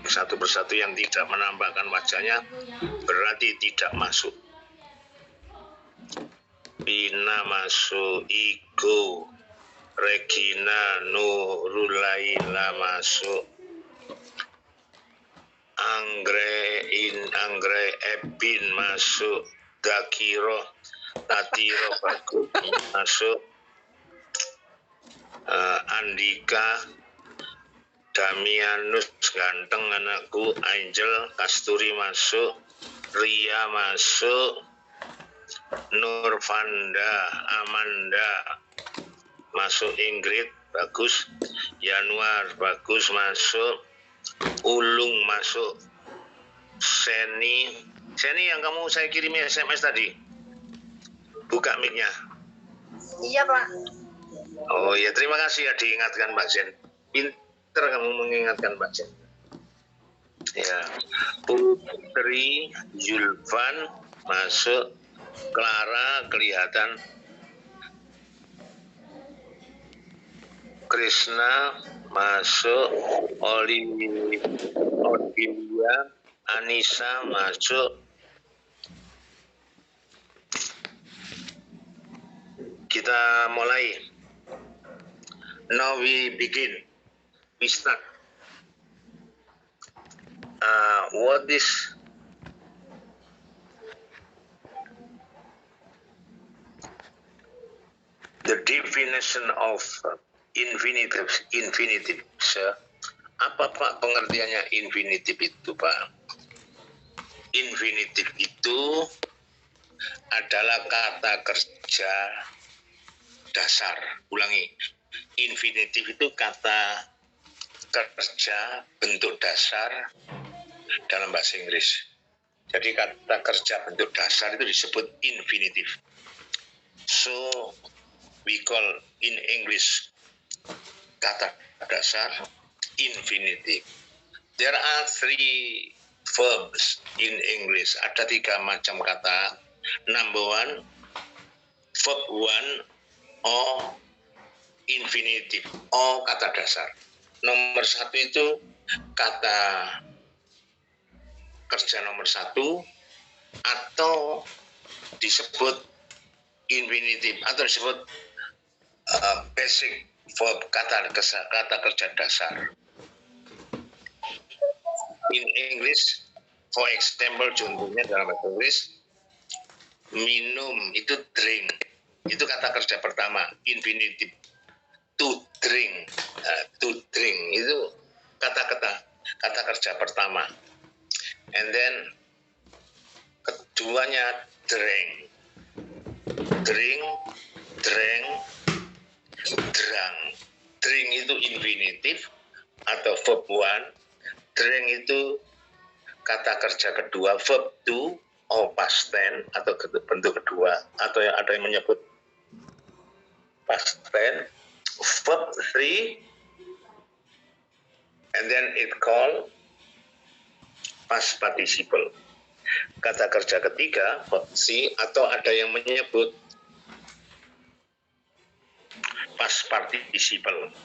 satu persatu yang tidak menampakkan wajahnya berarti tidak masuk. Bina masuk, Igo, Regina, Nurulaila masuk, Anggrek Ebin masuk, Dakiro, Tatiro bagus masuk, Andika, Damianus ganteng anakku, Angel, Kasturi masuk, Ria masuk, Nurvanda, Amanda masuk, Ingrid bagus, Januar bagus masuk, Ulung masuk, Seni yang kamu saya kirimi SMS tadi, buka mic-nya. Iya Pak. Oh ya, terima kasih ya diingatkan Mbak Jen. Pinter kamu mengingatkan Mbak Jen. Ya, Putri Zulfan masuk, Clara kelihatan, Krishna masuk, Olivia, Anissa masuk. Kita mulai. Now we begin. We start. What is the definition of infinitive? Apa Pak pengertiannya infinitive itu Pak? Infinitive itu adalah kata kerja dasar. Ulangi, infinitive itu kata kerja bentuk dasar dalam bahasa Inggris. Jadi kata kerja bentuk dasar itu disebut infinitive. So we call in English kata dasar infinitive. There are 3 verbs in English. Ada 3 macam kata. Number 1, verb 1, o infinitive, o kata dasar. Nomor 1 itu kata kerja nomor 1 atau disebut infinitive atau disebut basic verb, kata kerja dasar. In English, for example, contohnya dalam bahasa Inggris, minum itu drink, itu kata kerja pertama, infinitive. To drink itu kata kerja pertama. And then keduanya drink, drank. Drink itu infinitive atau verb 1. Drink itu kata kerja kedua, verb 2 or past tense atau bentuk kedua, atau yang ada yang menyebut past tense. Verb 3 and then it called past participle. Kata kerja ketiga, verb C, atau ada yang menyebut past participle.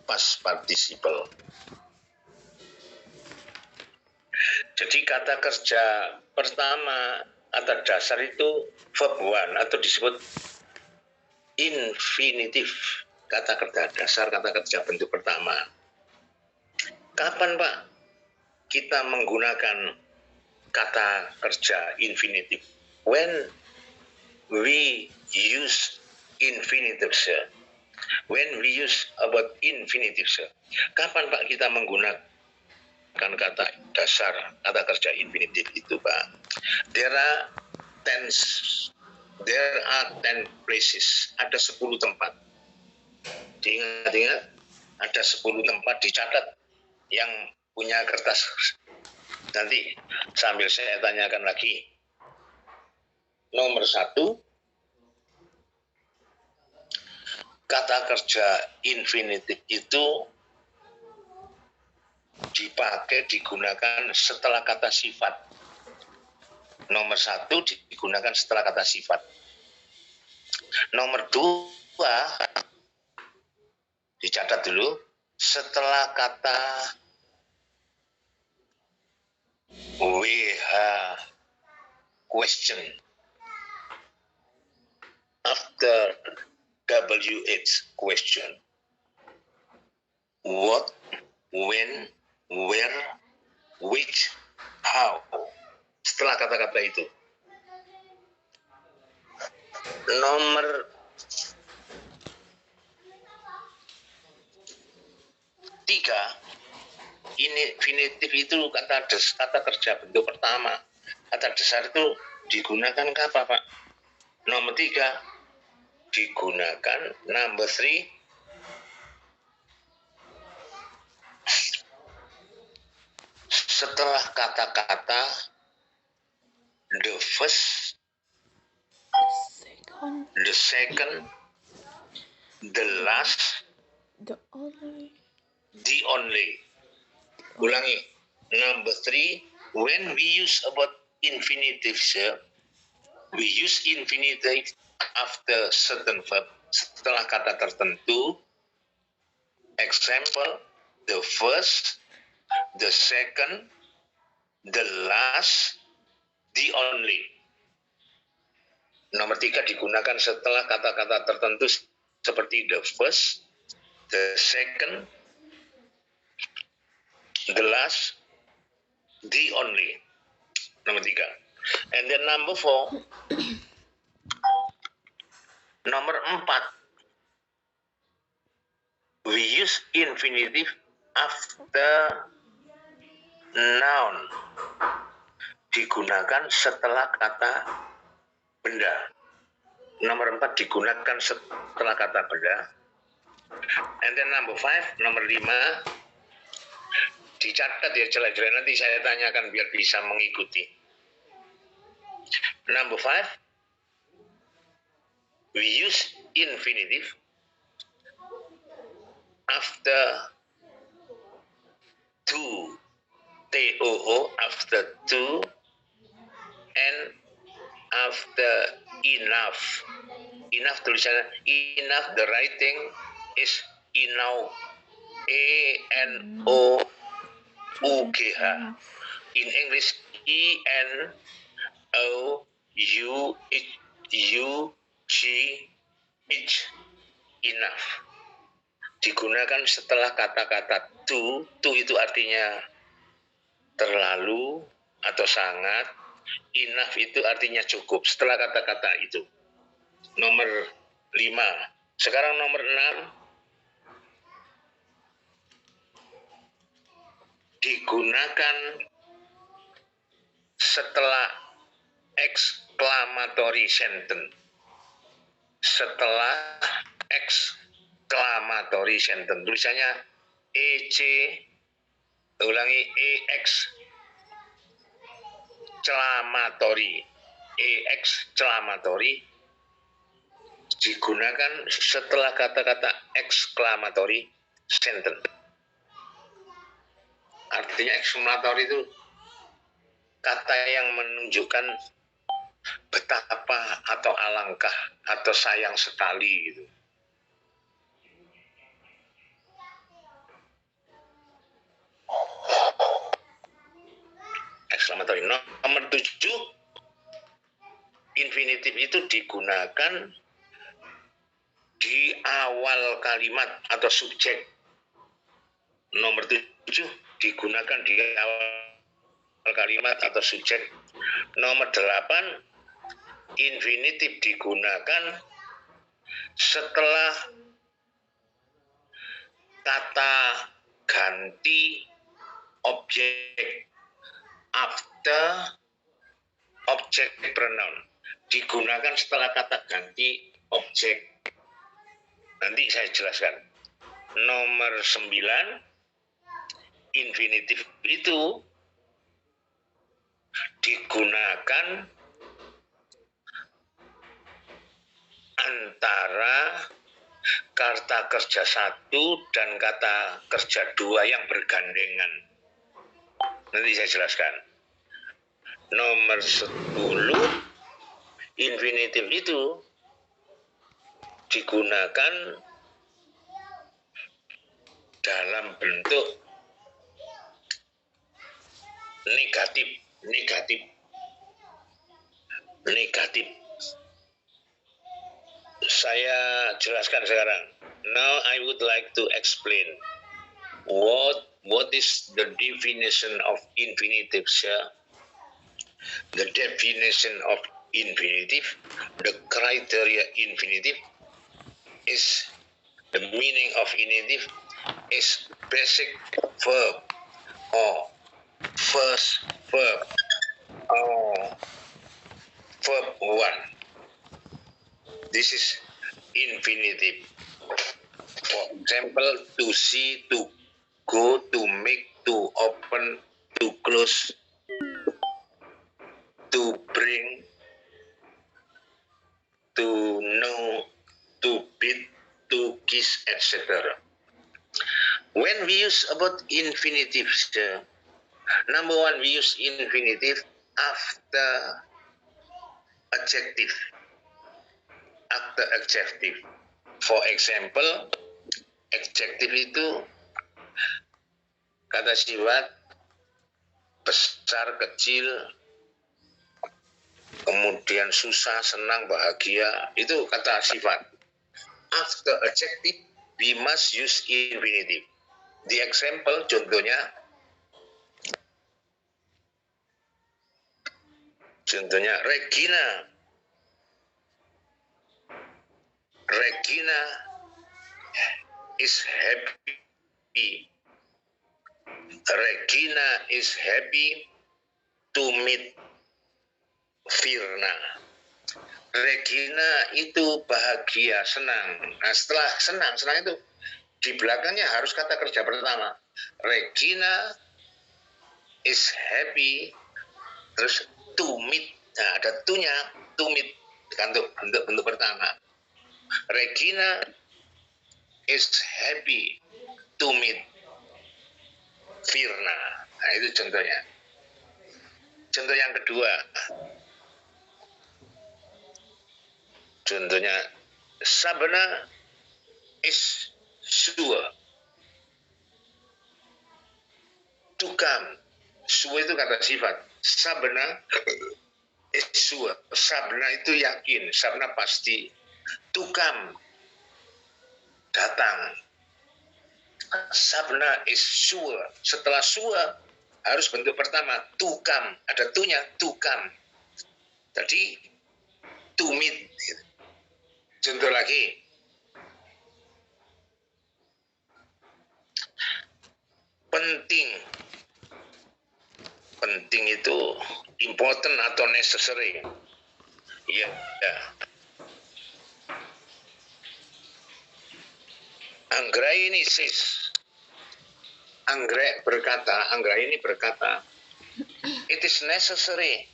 Past participle. Jadi kata kerja pertama atau dasar itu verb 1 atau disebut infinitive, kata kerja dasar, kata kerja bentuk pertama. Kapan Pak kita menggunakan kata kerja infinitive? When we use infinitive. When we use about infinitive. Kapan Pak kita menggunakan kata dasar, kata kerja infinitive itu Pak? There are 10 places, ada 10 tempat. Diingat-ingat, ada 10 tempat, dicatat yang punya kertas. Nanti sambil saya tanyakan lagi. Nomor 1, kata kerja infinitive itu digunakan setelah kata sifat. Nomor 1 digunakan setelah kata sifat. Nomor 2 dicatat dulu, setelah kata WH question, after WH question, what, when, where, which, how. Setelah kata-kata itu. Nomor 3, infinitif itu kata kerja bentuk pertama. Kata dasar itu digunakan apa, Pak? Nomor 3 digunakan number 3 setelah kata-kata the first, the second, the last, the only. Ulangi. Number 3, when we use about infinitive verb, we use infinitive after certain verb, setelah kata tertentu. Example, the first, the second, the last, the only. Nomor 3 digunakan setelah kata-kata tertentu seperti the first, the second, the last, the only. Nomor 3. And then number 4. Nomor 4. We use infinitive after noun. Digunakan setelah kata benda. Nomor 4 digunakan setelah kata benda. And then number 5, nomor 5. Dicatat ya jelas-jelas, nanti saya tanyakan biar bisa mengikuti. Number 5, we use infinitive after to, T-O-O, after to, and after enough. Enough tulisannya enough, the writing is enough, E-N-O-U-G-H. In English, E-N-O-U-G-H, enough. Digunakan setelah kata-kata to itu artinya terlalu atau sangat, enough itu artinya cukup, setelah kata-kata itu. Nomor 5. Sekarang nomor 6. Digunakan setelah exclamatory sentence. Setelah exclamatory sentence. Tulisannya EC, ulangi, exclamatory. Exclamatory digunakan setelah kata-kata exclamatory sentence. Artinya exclamatory itu kata yang menunjukkan betapa atau alangkah atau sayang sekali gitu. Exclamatory. Nomor 7, infinitif itu digunakan di awal kalimat atau subjek. Nomor 7 digunakan di awal kalimat atau subjek. Nomor 8, infinitif digunakan setelah kata ganti objek, after object pronoun. Digunakan setelah kata ganti objek. Nanti saya jelaskan. Nomor 9, infinitif itu digunakan antara kata kerja 1 dan kata kerja 2 yang bergandengan. Nanti saya jelaskan. Nomor 10, infinitif itu digunakan dalam bentuk negatif. Saya jelaskan sekarang. Now I would like to explain what is the definition of infinitive, sir? The definition of infinitive, the criteria infinitive is the meaning of infinitive is basic verb or first verb or verb one. This is infinitive. For example, to see, to go, to make, to open, to close, to bring, to know, to beat, to kiss, etc. When we use about infinitive, number one, we use infinitive after adjective. For example, adjective itu kata sifat besar, kecil, kemudian susah, senang, bahagia, itu kata sifat. After adjective, we must use infinitive. The example, contohnya Regina is happy. Regina is happy to meet Firna. Regina itu bahagia, senang. Nah, setelah senang itu di belakangnya harus kata kerja pertama. Regina is happy, terus to meet. Nah, ada to-nya, to meet, bentuk pertama. Regina is happy to meet Firna. Nah, itu contohnya. Contoh yang kedua. Contohnya, Sabna is sure to come. Sure itu kata sifat. Sabna is sure. Sabna itu yakin. Sabna pasti. To come, datang. Sabna is sure. Setelah sure harus bentuk pertama to come. Ada to-nya, to come. Tadi to meet. Contoh lagi. Penting. Penting itu important atau necessary. Iya. Ya. Anggraini berkata, it is necessary,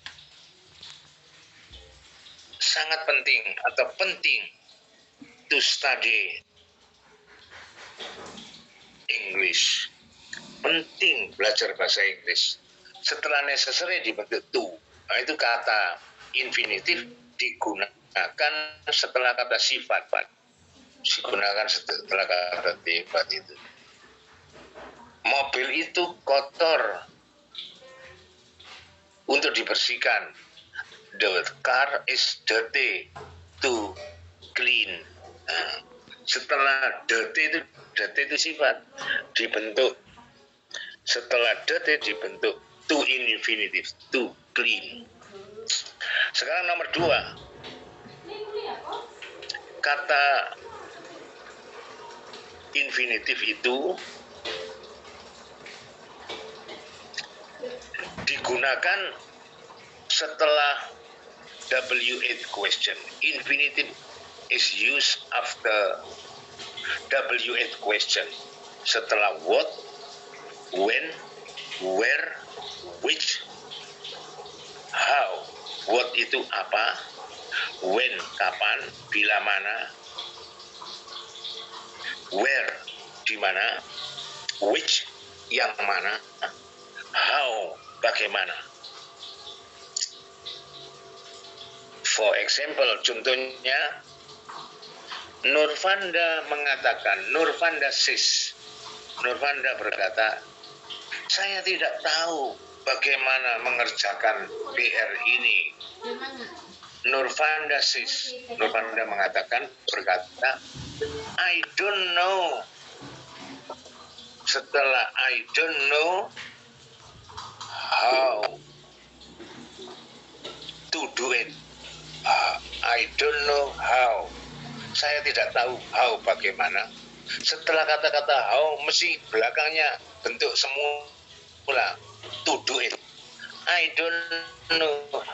sangat penting atau penting to study English. Penting belajar bahasa Inggris. Setelah necessary dibentuk to. Nah, itu kata infinitif digunakan setelah kata sifat, Pak. Digunakan setelah kata sifat itu. Mobil itu kotor untuk dibersihkan. The car is dirty to clean. Nah, setelah dirty itu sifat dibentuk. Setelah dirty dibentuk to infinitive, to clean. Sekarang nomor 2. Kata infinitif itu digunakan setelah W8 question. Infinitive is used after W8 question. Setelah what, when, where, which, how. What itu apa, when kapan, bila mana, where di mana, which yang mana, how bagaimana. For example, contohnya Nurvanda mengatakan, Nurvanda says, Nurvanda berkata, saya tidak tahu bagaimana mengerjakan PR ini. Nurvanda mengatakan, berkata, I don't know. Setelah I don't know how to do it. I don't know how. Saya tidak tahu how bagaimana. Setelah kata-kata how, mesti belakangnya bentuk semula. To do it. I don't know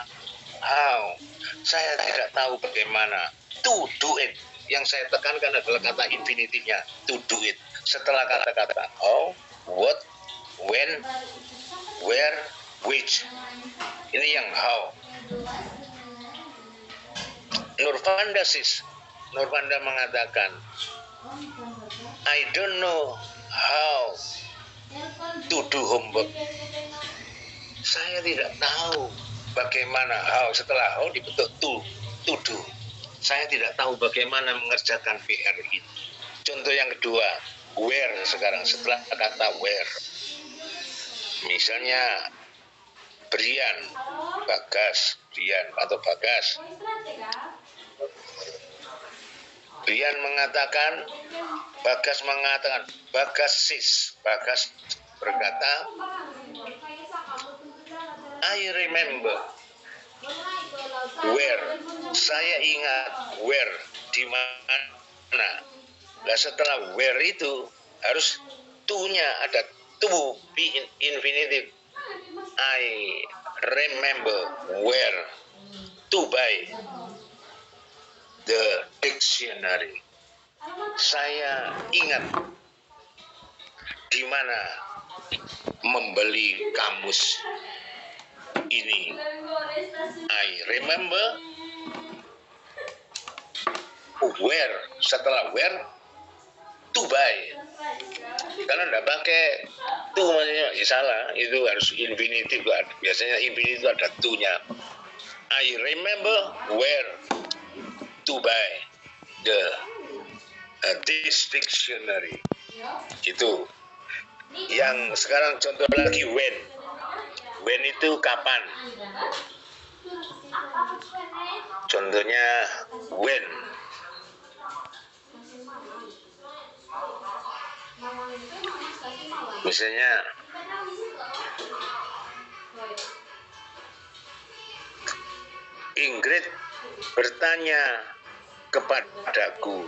how. Saya tidak tahu bagaimana. To do it. Yang saya tekankan adalah kata infinitifnya. To do it. Setelah kata-kata how, what, when, where, which. Ini yang how. Nurvanda mengatakan, I don't know how to do homework. Saya tidak tahu bagaimana how. Setelah how dibentuk to do. Saya tidak tahu bagaimana mengerjakan PR itu. Contoh yang kedua, where sekarang. Setelah kata where, misalnya Brian atau Bagas. Brian mengatakan, Bagas sis. Bagas berkata, I remember where. Saya ingat where, di mana. Nah, setelah where itu harus to-nya ada to be infinitive. I remember where to buy the dictionary. Saya ingat di mana membeli kamus ini. I remember where. Setelah where, to buy. Karena tidak pakai to, maksudnya salah. Itu harus infinitif. Biasanya infinitif itu ada to-nya. I remember where to buy this dictionary. Itu. Yang sekarang contoh lagi when. When itu kapan? Contohnya when. Misalnya Ingrid bertanya kepadaku.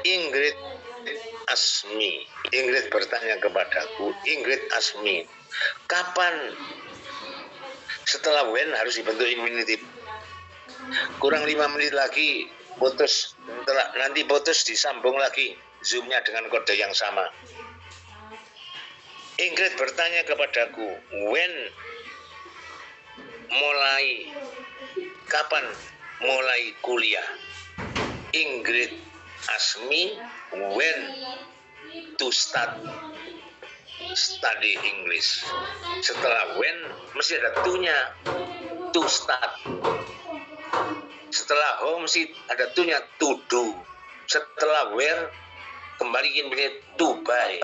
Ingrid ask me. Ingrid bertanya kepadaku. Ingrid ask me. Kapan? Setelah when harus dibentuk infinitif. Kurang 5 menit lagi putus. Nanti putus disambung lagi Zoom-nya dengan kode yang sama. Ingrid bertanya kepadaku, kapan mulai kuliah? Ingrid ask me when to start study English. Setelah when mesti ada to-nya, to start. Setelah how mesti ada to-nya, to do. Setelah where kembali infinitif, to buy.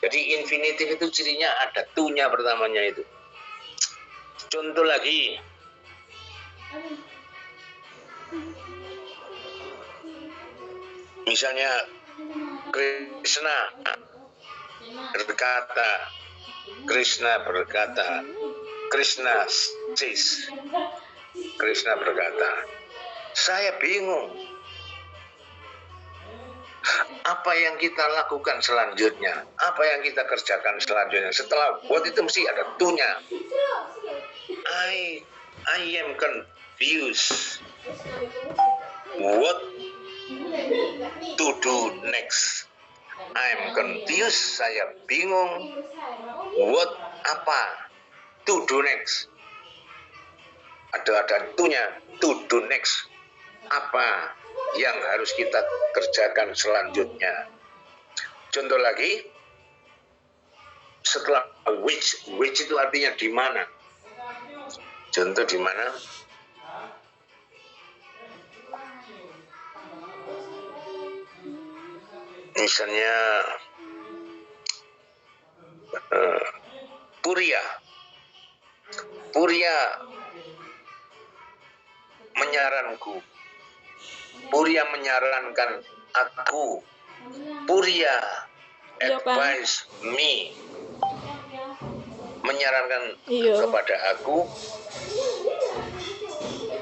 Jadi infinitif itu cirinya ada to-nya pertamanya itu. Contoh lagi. Misalnya Krishna berkata, Krishna berkata, saya bingung apa yang kita lakukan selanjutnya, apa yang kita kerjakan selanjutnya. Setelah what itu mesti ada to-nya. I am confused what to do next. I am confused, saya bingung. What, apa? To do next. Ada to-nya, to do next. Apa yang harus kita kerjakan selanjutnya? Contoh lagi, setelah which itu artinya di mana? Contoh di mana? Misalnya Puria. Puria menyaranku. Puria menyarankan aku. Puria advise me. Menyarankan kepada aku.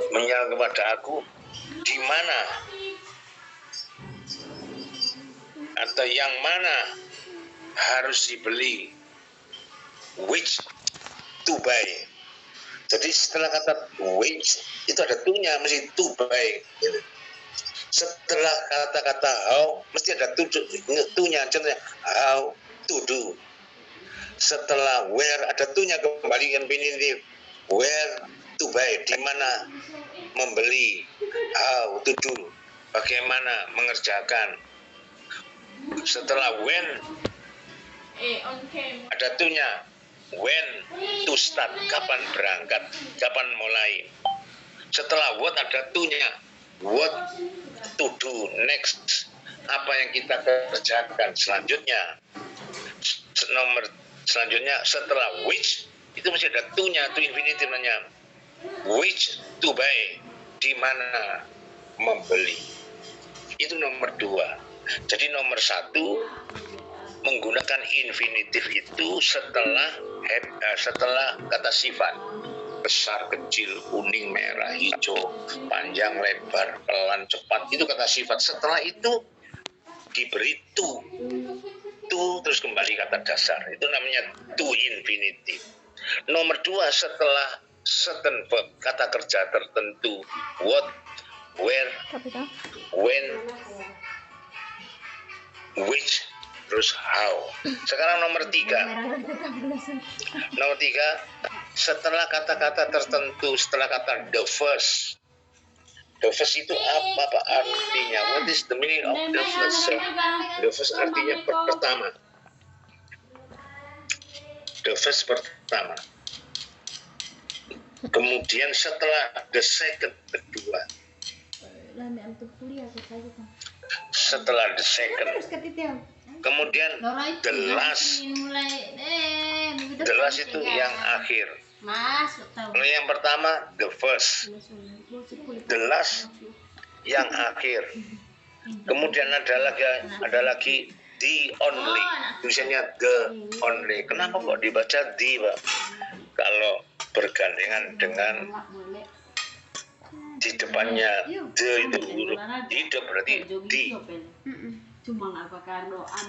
Menyarankan kepada aku di mana atau yang mana harus dibeli, which to buy. Jadi setelah kata which itu ada to-nya, mesti to buy gitu. Setelah kata-kata how mesti ada to-nya, contohnya how to do. Setelah where ada to-nya, kembali ke infinitive, where to buy, di mana membeli, how to do, bagaimana mengerjakan. Setelah when ada to-nya, when to start, kapan berangkat, kapan mulai. Setelah what ada to-nya, what to do next, apa yang kita kerjakan selanjutnya. Nomor selanjutnya setelah which itu masih ada to-nya, to infinitive-nya, which to buy, di mana membeli. Itu nomor 2. Jadi nomor 1 menggunakan infinitif itu setelah kata sifat, besar, kecil, kuning, merah, hijau, panjang, lebar, pelan, cepat, itu kata sifat. Setelah itu diberi to terus kembali kata dasar, itu namanya to infinitif. Nomor 2 setelah certain verb, kata kerja tertentu, what, where, when, which, terus how. Sekarang nomor 3 setelah kata-kata tertentu, setelah kata the first itu apa Pak artinya? What is the meaning of the first? The first artinya pertama. The first pertama. Kemudian setelah the second, kedua. Setelah the second, kemudian the last itu yang akhir. Yang pertama the first, the last yang akhir. Kemudian ada lagi the only, tulisannya the only. Kenapa kok dibaca the, Pak? Kalau bergandengan dengan di depannya the itu huruf hidup, berarti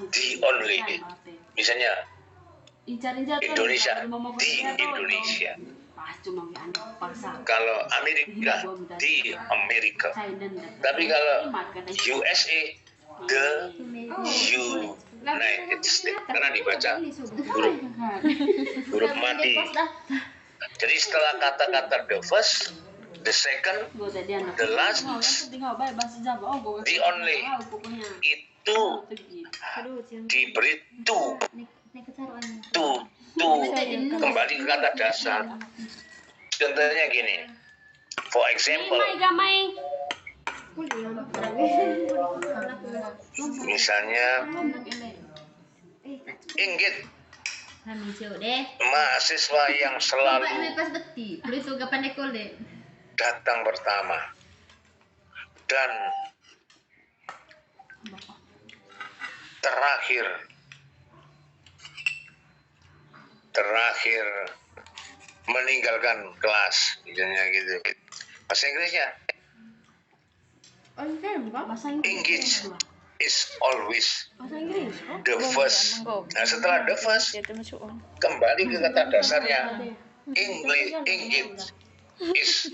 the only. Misalnya Indonesia, di Indonesia. Kalau Amerika, di Amerika. Tapi kalau USA, the United States, karena dibaca huruf mati. Jadi setelah kata-kata the first, the second, the last, the only, itu diberi to, kembali ke kata dasar. Contohnya gini, for example, misalnya Inggit, mahasiswa yang selalu datang pertama dan terakhir meninggalkan kelas, misalnya gitu. Bahasa Inggrisnya engage is always the first. Nah, setelah the first, kembali ke kata dasarnya. Engage is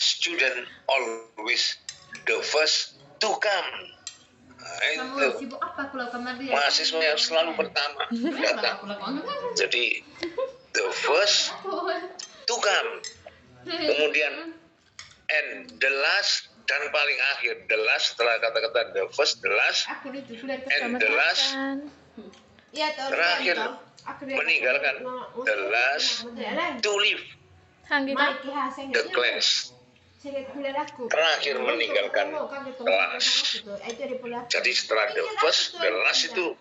student always the first to come. Nah, itu mahasiswa yang selalu pertama datang. Jadi the first to come, kemudian and the last, dan paling akhir. The last setelah kata-kata the first, the last, and the last, terakhir meninggalkan, the last to leave the class, terakhir meninggalkan kelas. Jadi setelah the first, the last itu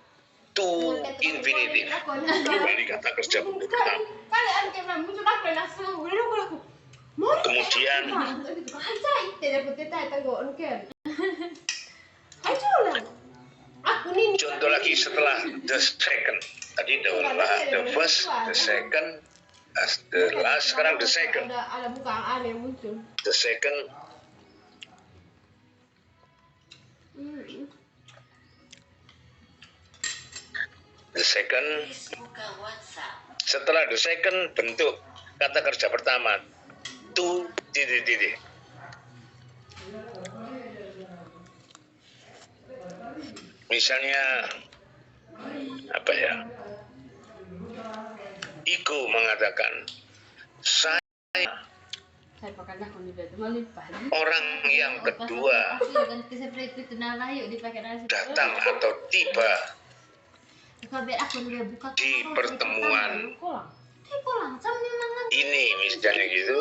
to infinitive. Kembali kata kerja bentuk pertama. Kemudian contoh lagi setelah the second. Tadi the first, the second, the last, sekarang the second. The second. The second. Setelah the second bentuk kata kerja pertama to titik-titik. Misalnya apa ya? Iko mengatakan saya orang yang kedua datang atau tiba di pertemuan ini, misalnya gitu.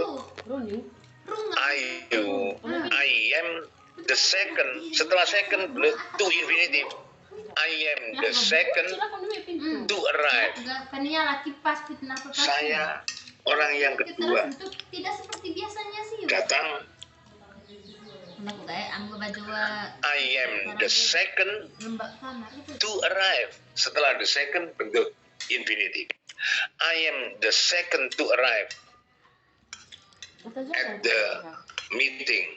I am the second. Setelah second to infinitive. I am the second to arrive. Saya orang yang kedua datang. I am the second to arrive. Setelah the second bentuk infinitive. I am the second to arrive at the meeting.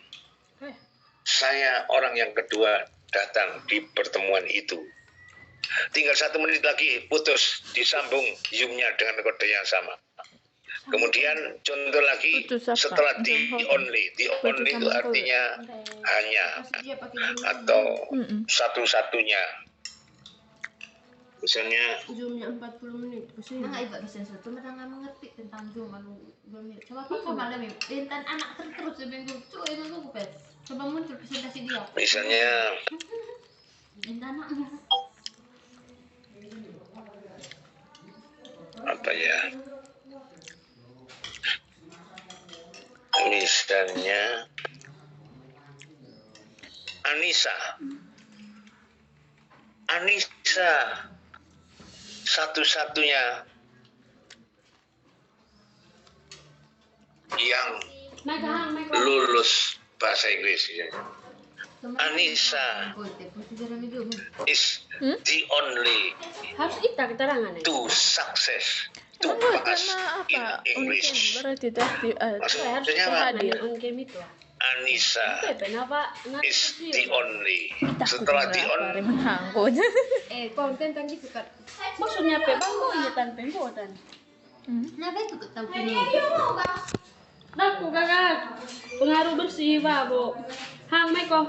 Saya orang yang kedua datang di pertemuan itu. Tinggal 1 menit lagi putus, disambung zoom-nya dengan kode yang sama. Kemudian contoh lagi setelah the only itu artinya hanya atau satu-satunya. Misalnya zoomnya 40 menit. Ibu bisa satu mereka nggak mengerti tentang zoom coba malam intan anak terus seminggu coba muncul presentasi dia. Misalnya Intan anaknya apa ya? Misalnya Anissa satu-satunya yang lulus bahasa Inggris. Anissa is the only to success to pass in English. Maksudnya apa? Anissa is the only. Setelah the only, Konten tadi suka. Maksudnya apa? Bangkutan, pengkutan. kenapa itu tahu ini Naku gagal. Pengaruh bersih, Bu. Hang Meko.